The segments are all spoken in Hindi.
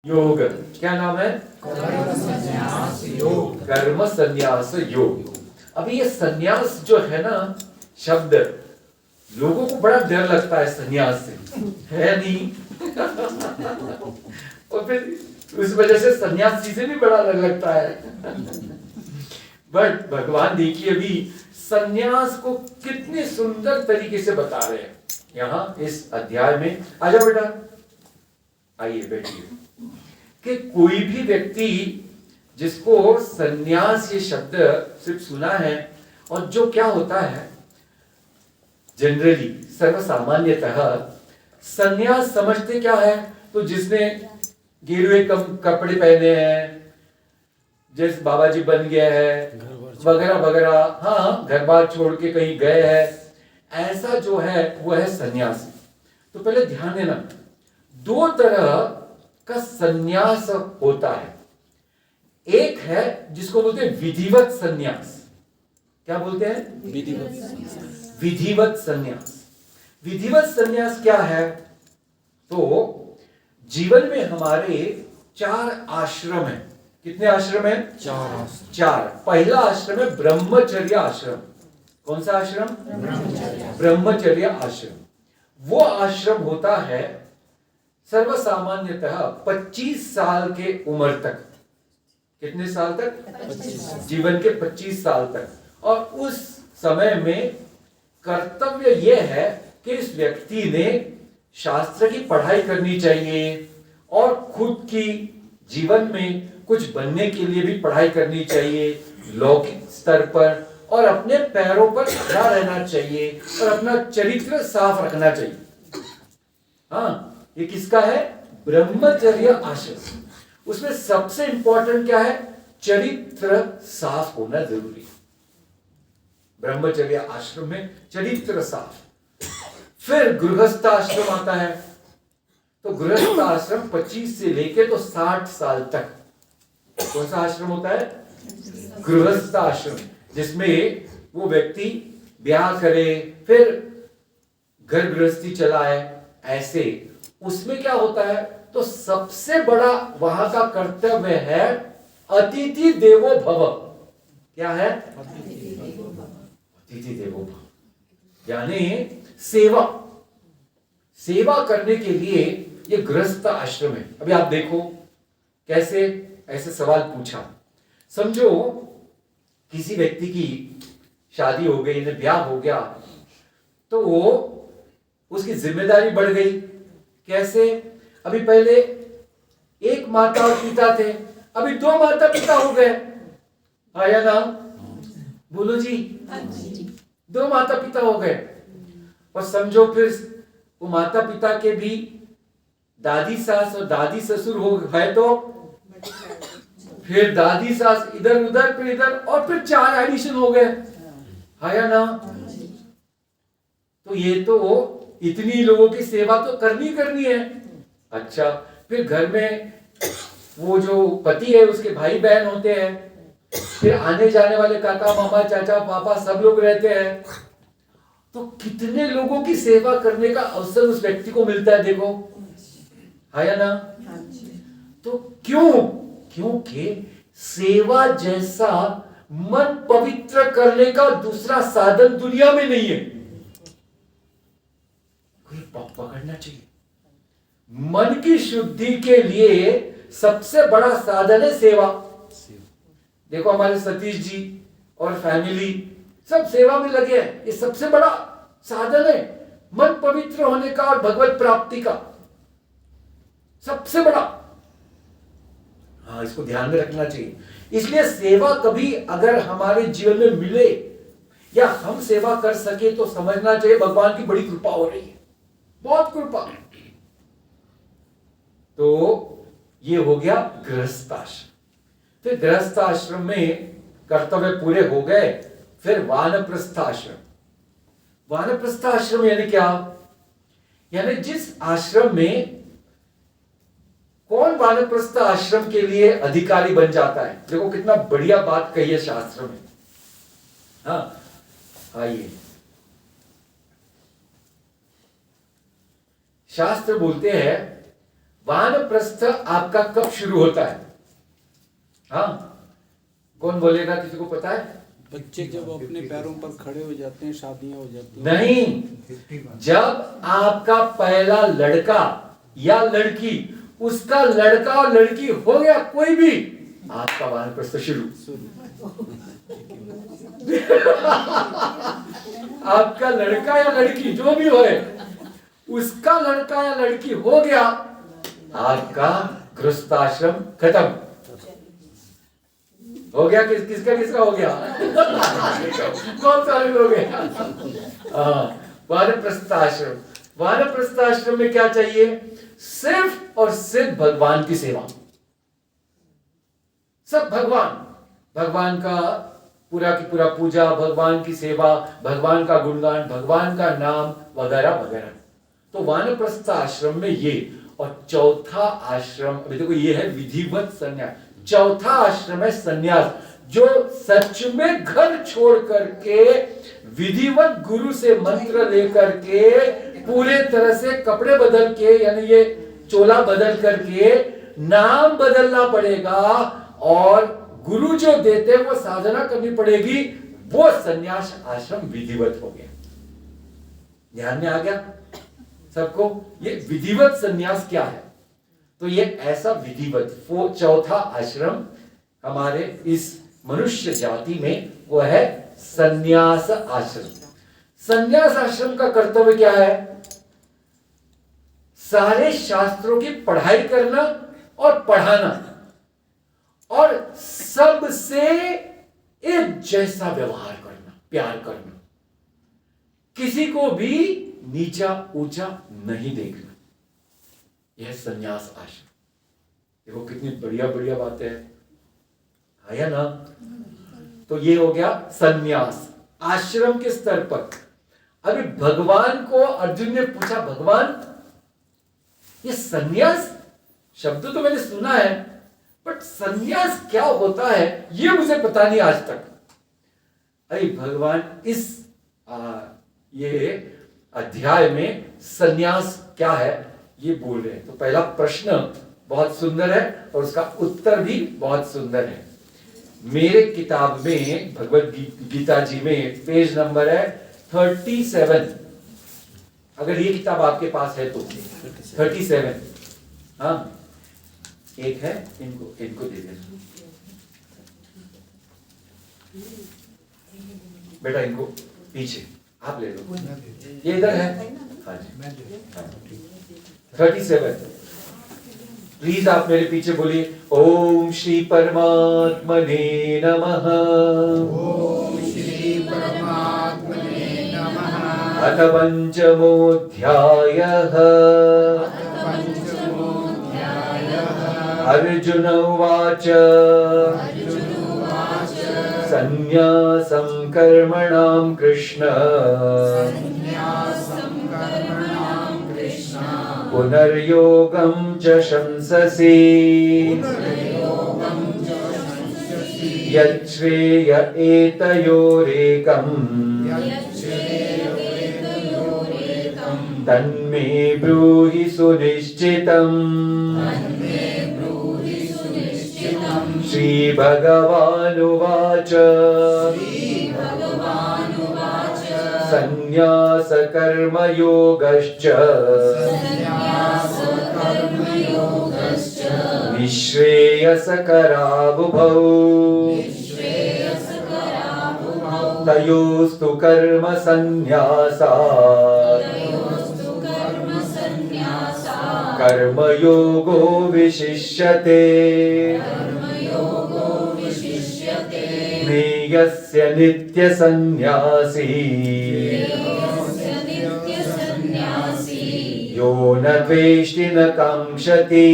योग। क्या नाम है? कर्म संन्यास योग। कर्म संन्यास योग। अभी ये संन्यास जो है ना शब्द, लोगों को बड़ा डर लगता है संन्यास से, है नहीं? और फिर उस वजह से सन्यासी से भी बड़ा डर लगता है। बट भगवान देखिए अभी सन्यास को कितने सुंदर तरीके से बता रहे हैं यहाँ इस अध्याय में। आ जाओ बेटा, आइए बैठिए। कि कोई भी व्यक्ति जिसको सन्यास ये शब्द सिर्फ सुना है, और जो क्या होता है जनरली सर्वसामान्यतः सन्यास समझते क्या है, तो जिसने गेरुए कपड़े पहने हैं, जैसे बाबा जी बन गया है वगैरह वगैरह, हाँ घर बार छोड़ के कहीं गए हैं, ऐसा जो है वो है सन्यासी। तो पहले ध्यान देना, दो तरह का सन्यास होता है। एक है जिसको बोलते हैं विधिवत सन्यास। क्या बोलते हैं? विधिवत सन्यास। विधिवत सन्यास क्या है? तो जीवन में हमारे 4 आश्रम हैं। कितने आश्रम हैं? 4। पहला आश्रम है ब्रह्मचर्य आश्रम। कौन सा आश्रम? ब्रह्मचर्य आश्रम। वो आश्रम होता है सर्वसामान्यतः 25 साल के उम्र तक। कितने साल तक? 25। जीवन के 25 साल तक। और उस समय में कर्तव्य यह है कि इस व्यक्ति ने शास्त्र की पढ़ाई करनी चाहिए और खुद की जीवन में कुछ बनने के लिए भी पढ़ाई करनी चाहिए लौकिक स्तर पर, और अपने पैरों पर खड़ा रहना चाहिए और अपना चरित्र साफ रखना चाहिए। हाँ, ये किसका है? ब्रह्मचर्य आश्रम। उसमें सबसे इंपॉर्टेंट क्या है? चरित्र साफ होना जरूरी है। ब्रह्मचर्य आश्रम में चरित्र साफ। फिर गृहस्थ आश्रम आता है। तो गृहस्थ आश्रम 25 से लेके तो 60 साल तक। कौन सा आश्रम होता है? गृहस्थ आश्रम, जिसमें वो व्यक्ति ब्याह करे फिर घर गृहस्थी चलाए। ऐसे उसमें क्या होता है? तो सबसे बड़ा वहां का कर्तव्य है अतिथि देवो भव। क्या है? अतिथि देवो भव, यानी सेवा। सेवा करने के लिए ये गृहस्थ आश्रम है। अभी आप देखो कैसे ऐसे सवाल पूछा। समझो किसी व्यक्ति की शादी हो गई, इन्हें ब्याह हो गया, तो वो उसकी जिम्मेदारी बढ़ गई। कैसे? अभी पहले एक माता और पिता थे, अभी 2 माता पिता हो गए। आया ना? बोलो जी। 2 माता पिता हो गए। और समझो फिर वो माता पिता के भी दादी सास और दादी ससुर हो गए, तो फिर दादी सास इधर उधर फिर इधर, और फिर 4 एडिशन हो गए। आया ना? तो ये तो इतनी लोगों की सेवा तो करनी है। अच्छा, फिर घर में वो जो पति है उसके भाई बहन होते हैं, फिर आने जाने वाले काका मामा चाचा पापा सब लोग रहते हैं। तो कितने लोगों की सेवा करने का अवसर उस व्यक्ति को मिलता है, देखो। है ना? तो क्योंकि सेवा जैसा मन पवित्र करने का दूसरा साधन दुनिया में नहीं है। कोई पकड़ना चाहिए। मन की शुद्धि के लिए सबसे बड़ा साधन है सेवा। देखो हमारे सतीश जी और फैमिली सब सेवा में लगे हैं। ये सबसे बड़ा साधन है मन पवित्र होने का और भगवत प्राप्ति का, सबसे बड़ा। हाँ, इसको ध्यान में रखना चाहिए। इसलिए सेवा कभी अगर हमारे जीवन में मिले या हम सेवा कर सके तो समझना चाहिए भगवान की बड़ी कृपा हो रही है, बहुत कृपा। तो ये हो गया गृहस्थ आश्रम। फिर गृहस्थ आश्रम में कर्तव्य पूरे हो गए, फिर वानप्रस्थ आश्रम। वानप्रस्थ आश्रम यानी क्या? यानी जिस आश्रम में कौन वानप्रस्थ आश्रम के लिए अधिकारी बन जाता है। देखो कितना बढ़िया बात कही है शास्त्र में। हाँ, आइए, शास्त्र बोलते हैं वानप्रस्थ आपका कब शुरू होता है? हाँ, कौन बोलेगा? किसी को पता है? बच्चे जब अपने पैरों पर खड़े हो जाते हैं, शादियां हो जाती हैं। नहीं, जब आपका पहला लड़का या लड़की, उसका लड़का और लड़की हो गया कोई भी, आपका वानप्रस्थ शुरू। आपका लड़का या लड़की जो भी होए, उसका लड़का या लड़की हो गया, आपका गृहस्थाश्रम खत्म हो गया। किसका किसका हो गया? बहुत सारे लोग हैं। वानप्रस्थ आश्रम, वानप्रस्थ आश्रम में क्या चाहिए? सिर्फ और सिर्फ भगवान की सेवा। सब भगवान का पूरा की पूरा पूजा, भगवान की सेवा, भगवान का गुणगान, भगवान का नाम वगैरह वगैरह। तो वानप्रस्थ आश्रम में ये, और चौथा आश्रम, अभी देखो ये है विधिवत संन्यास। चौथा आश्रम है संन्यास, जो सच में घर छोड़ करके विधिवत गुरु से मंत्र लेकर के, पूरे तरह से कपड़े बदल के, यानी ये चोला बदल करके, नाम बदलना पड़ेगा और गुरु जो देते वो साधना करनी पड़ेगी। वो संन्यास आश्रम विधिवत हो गया। ध्यान में आ गया सबको? ये विधिवत संन्यास क्या है? तो ये ऐसा विधिवत वो चौथा आश्रम हमारे इस मनुष्य जाति में वो है संन्यास आश्रम। संन्यास आश्रम का कर्तव्य क्या है? सारे शास्त्रों की पढ़ाई करना और पढ़ाना, और सबसे एक जैसा व्यवहार करना, प्यार करना, किसी को भी नीचा ऊंचा नहीं देखना। यह संन्यास आश्रम। देखो कितनी बढ़िया बढ़िया बातें हैं, आया ना? तो ये हो गया संन्यास आश्रम के स्तर पर। अभी भगवान को अर्जुन ने पूछा, भगवान ये संन्यास शब्द तो मैंने सुना है, बट संन्यास क्या होता है ये मुझे पता नहीं आज तक। अरे भगवान इस ये अध्याय में संन्यास क्या है ये बोल रहे हैं। तो पहला प्रश्न बहुत सुंदर है और उसका उत्तर भी बहुत सुंदर है। मेरे किताब में भगवत गीता जी में पेज नंबर है 37। अगर ये किताब आपके पास है तो 37। हाँ, एक है, इनको दे देना बेटा, इनको पीछे आप ले लो, ये इधर है। हाँ जी, 37। प्लीज आप मेरे पीछे बोलिए, ओम श्री परमात्मने नमः। ओम श्री परमात्मने नमः। अथ पंचमोऽध्यायः। अर्जुन उवाच संन्यासं कर्मणां कृष्ण पुनर्योगं च शंससि यच्छ्रेय एतयोरेकम् तन्मे ब्रूहि सुनिश्चितम्। श्री भगवानुवाच संन्यास कर्म योगश्च निःश्रेयसकरावुभौ तयोस्तु कर्म संन्यासात् कर्मयोगो विशिष्यते। ज्ञेयस्य नित्यसन्न्यासी यो न द्वेष्टि न काङ्क्षति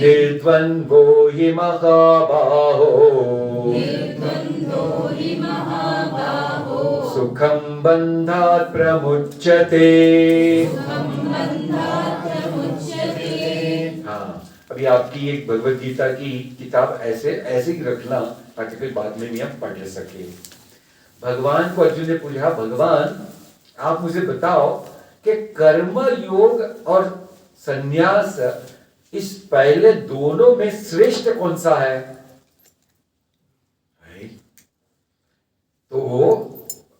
निर्द्वन्द्वो हि महाबाहो सुखं बन्धात् प्रमुच्यते। अभी आपकी एक भगवत गीता की किताब ऐसे ही रखना ताकि फिर बाद में भी हम पढ़ सके। भगवान को अर्जुन ने पूछा, भगवान आप मुझे बताओ कि कर्म योग और संन्यास इस पहले दोनों में श्रेष्ठ कौन सा है? तो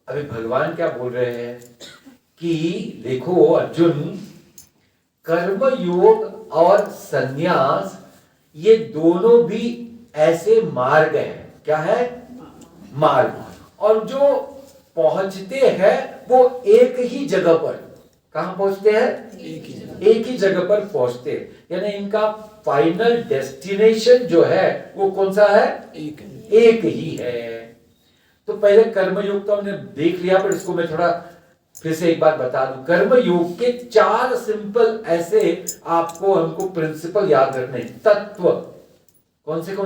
अभी भगवान क्या बोल रहे हैं कि देखो अर्जुन, कर्म योग और संन्यास ये दोनों भी ऐसे मार्ग हैं। क्या है? मार्ग। और जो पहुंचते हैं वो एक ही जगह पर, कहां पहुंचते हैं? एक ही जगह पर पहुंचते हैं। यानी इनका फाइनल डेस्टिनेशन जो है वो कौन सा है? एक ही है। तो पहले कर्मयोग तो हमने देख लिया, पर इसको मैं थोड़ा फिर से एक बार बता दूं। कर्मयोग के 4 सिंपल ऐसे आपको हमको प्रिंसिपल याद रखने, तत्व कौन से